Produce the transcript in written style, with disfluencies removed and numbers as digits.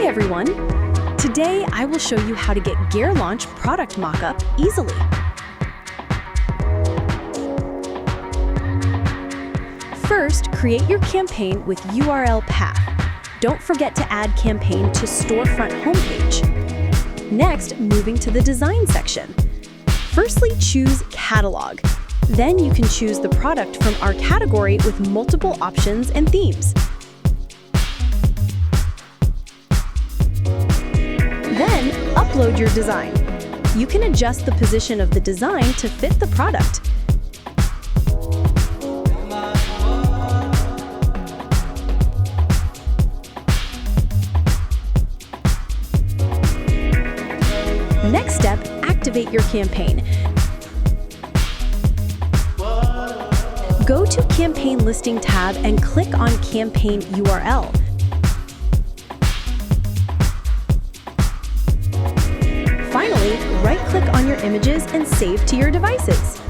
Hi everyone! Today I will show you how to get GearLaunch product mockup easily. First, create your campaign with URL path. Don't forget to add campaign to storefront homepage. Next, moving to the design section. Firstly, choose catalog. Then you can choose the product from our category with multiple options and themes. Then, upload your design. You can adjust the position of the design to fit the product. Next step, activate your campaign. Go to Campaign Listing tab and click on Campaign URL. Finally, right-click on your images and save to your devices.